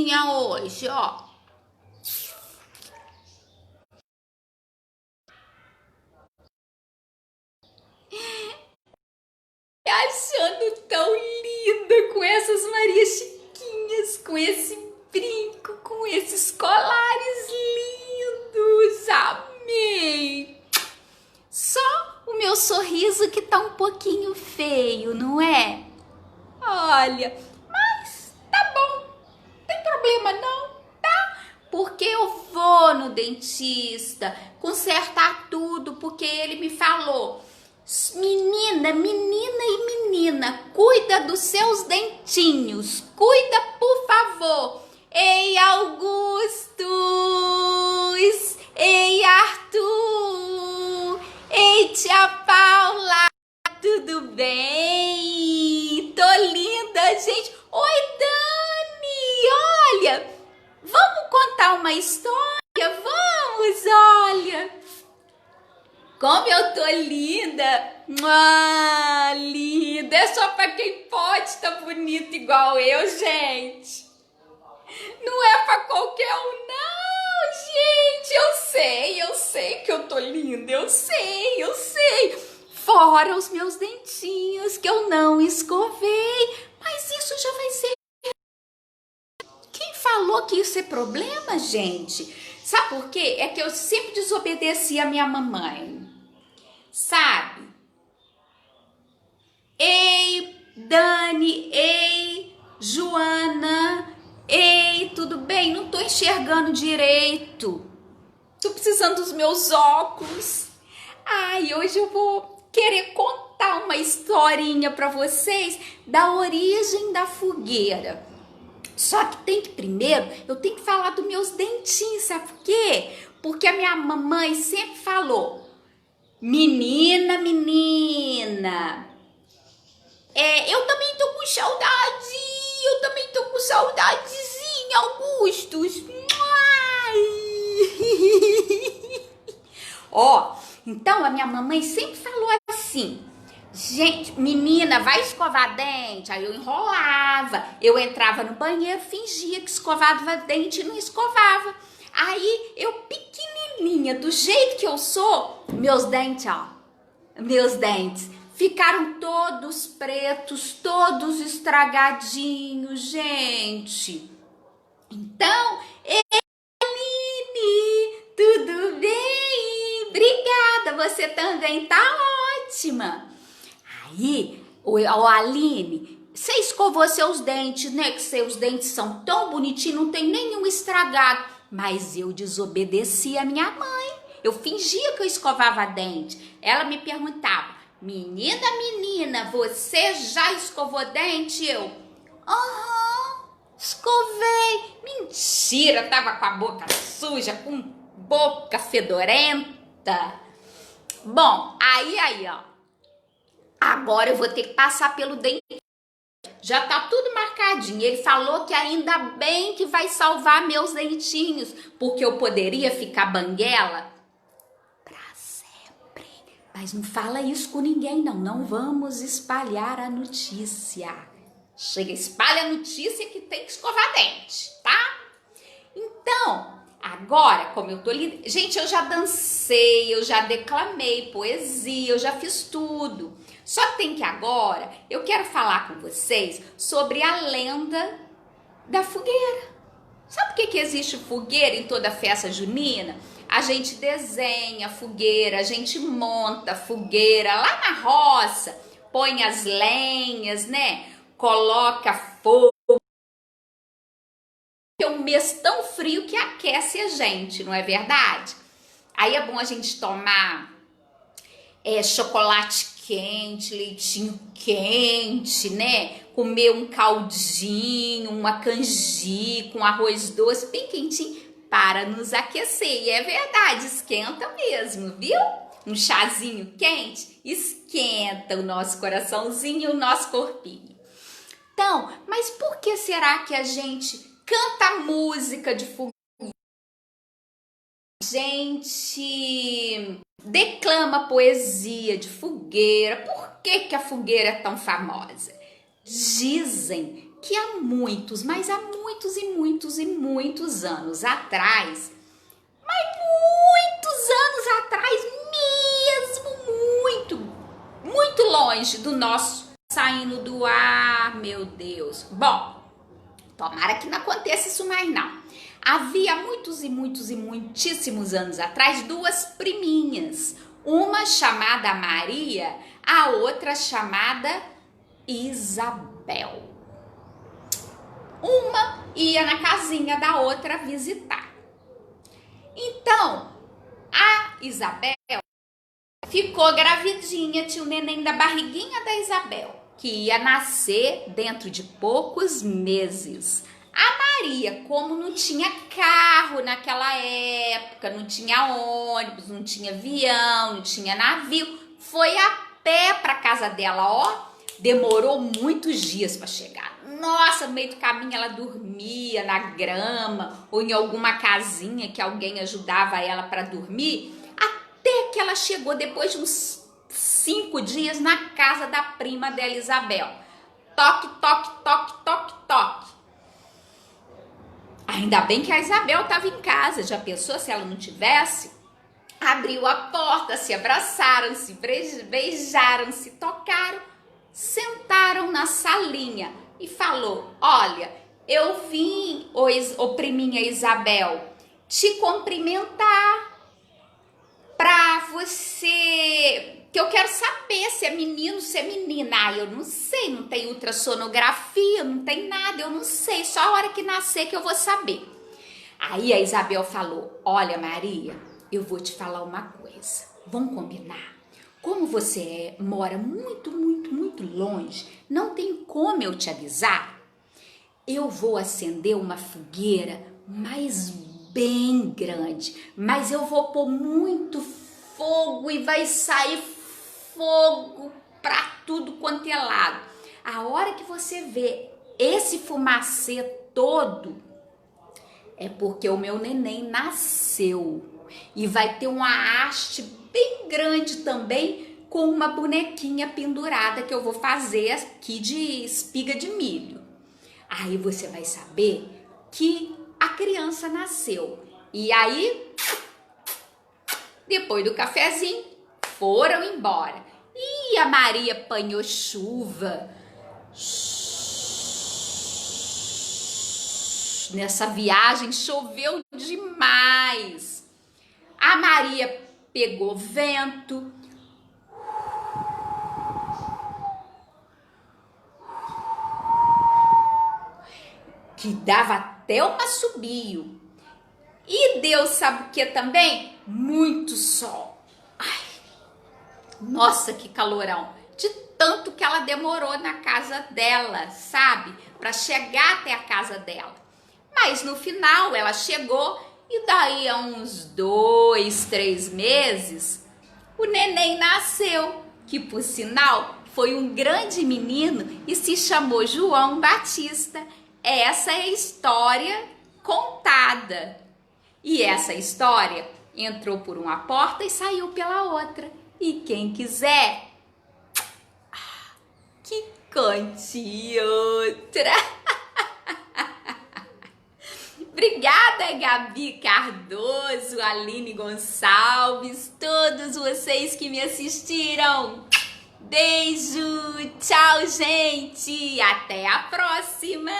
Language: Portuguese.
dentinha hoje, ó. Achando tão linda com essas Maria Chiquinhas, com esse brinco, com esses colares lindos. Amei! Só o meu sorriso que tá um pouquinho feio, não é? Olha, mas tá bom, não tem problema não, tá? Porque eu vou no dentista consertar tudo, porque ele me falou: menina, menina e menina, cuida dos seus dentinhos, cuida por favor. Ei, Augustus! Ei, Arthur! Ei, tia Paula! Tudo bem? Tô linda, gente. Oi, Dani! Olha, vamos contar uma história? Vamos, olha. Como eu tô linda. Ah, linda. É só pra quem pode tá bonito igual eu, gente. Não é pra qualquer um, não, gente. Eu sei que eu tô linda. Eu sei. Fora os meus dentinhos que eu não escovei. Mas isso já vai ser... Quem falou que isso é problema, gente? Sabe por quê? É que eu sempre desobedeci a minha mamãe. Sabe? Ei, Dani. Ei, Joana. Ei, tudo bem? Não tô enxergando direito. Tô precisando dos meus óculos. Ai, hoje eu vou querer contar uma historinha para vocês da origem da fogueira. Só que eu tenho que falar dos meus dentinhos, sabe por quê? Porque a minha mamãe sempre falou: menina, menina, eu também tô com saudade, saudadezinha, Augustus. Ó, então a minha mamãe sempre falou assim: gente, menina, vai escovar dente. Aí eu enrolava, eu entrava no banheiro, fingia que escovava dente e não escovava. Aí eu, pequenininha, do jeito que eu sou, meus dentes ficaram todos pretos, todos estragadinhos, gente. Então, Eline, tudo bem? Obrigada, você também tá ótima. Aí, o Aline, você escovou seus dentes, né? Que seus dentes são tão bonitinhos, não tem nenhum estragado. Mas eu desobedeci a minha mãe. Eu fingia que eu escovava dente. Ela me perguntava: menina, você já escovou dente? Eu: aham, escovei. Mentira, tava com a boca suja, com boca fedorenta. Bom, aí, ó. Agora eu vou ter que passar pelo dente. Já tá tudo marcadinho. Ele falou que ainda bem que vai salvar meus dentinhos, porque eu poderia ficar banguela pra sempre. Mas não fala isso com ninguém, não. Não vamos espalhar a notícia. Chega, espalha a notícia que tem que escovar dente, tá? Então, agora, como eu tô linda... Gente, eu já dancei, eu já declamei poesia, eu já fiz tudo. Só que tem que agora, eu quero falar com vocês sobre a lenda da fogueira. Sabe por que existe fogueira em toda festa junina? A gente desenha fogueira, a gente monta fogueira lá na roça, põe as lenhas, né? Coloca fogo. É um mês tão frio que aquece a gente, não é verdade? Aí é bom a gente tomar chocolate quente, leitinho quente, né? Comer um caldinho, uma canjica, com arroz doce bem quentinho para nos aquecer. E é verdade, esquenta mesmo, viu? Um chazinho quente esquenta o nosso coraçãozinho e o nosso corpinho. Então, mas por que será que a gente canta música de fogueira? A gente declama poesia de fogueira. Por que a fogueira é tão famosa? Dizem que há muitos, mas há muitos e muitos e muitos anos atrás, mas muitos anos atrás mesmo, muito longe do nosso, saindo do ar, meu Deus. Bom, tomara que não aconteça isso mais não. Havia muitos e muitos e muitíssimos anos atrás duas priminhas, uma chamada Maria, a outra chamada Isabel. Uma ia na casinha da outra visitar. Então, a Isabel ficou gravidinha, tinha o neném da barriguinha da Isabel, que ia nascer dentro de poucos meses. A Maria, como não tinha carro naquela época, não tinha ônibus, não tinha avião, não tinha navio, foi a pé para casa dela, ó. Demorou muitos dias para chegar. Nossa, no meio do caminho ela dormia na grama ou em alguma casinha que alguém ajudava ela para dormir, até que ela chegou depois de uns 5 dias na casa da prima dela, Isabel. Toque, toque, toque, toque, toque. Ainda bem que a Isabel estava em casa. Já pensou se ela não tivesse? Abriu a porta, se abraçaram, se beijaram, se tocaram, sentaram na salinha e falou: olha, eu vim, ô priminha Isabel, te cumprimentar pra você, que eu quero saber se é menino, se é menina. Ah, eu não sei, não tem ultrassonografia, não tem nada, eu não sei, só a hora que nascer que eu vou saber. Aí a Isabel falou: olha Maria, eu vou te falar uma coisa, vamos combinar? Como você mora muito, muito, muito longe, não tem como eu te avisar. Eu vou acender uma fogueira, mas bem grande, mas eu vou pôr muito fogo e vai sair fogo pra tudo quanto é lado. A hora que você vê esse fumacê todo, é porque o meu neném nasceu. E vai ter uma haste bem grande também, com uma bonequinha pendurada que eu vou fazer aqui de espiga de milho. Aí você vai saber que a criança nasceu. E aí, depois do cafezinho, foram embora. E a Maria apanhou chuva. Nessa viagem choveu demais. A Maria pegou vento. Que dava até um assobio. E Deus sabe o que também? Muito sol. Ai, nossa, que calorão. De tanto que ela demorou na casa dela, sabe? Para chegar até a casa dela. Mas no final ela chegou e daí a uns 2, 3 meses o neném nasceu. Que por sinal foi um grande menino e se chamou João Batista. Essa é a história contada. E essa história entrou por uma porta e saiu pela outra. E quem quiser, que conte outra. Obrigada, Gabi Cardoso, Aline Gonçalves, todos vocês que me assistiram. Beijo, tchau, gente, até a próxima!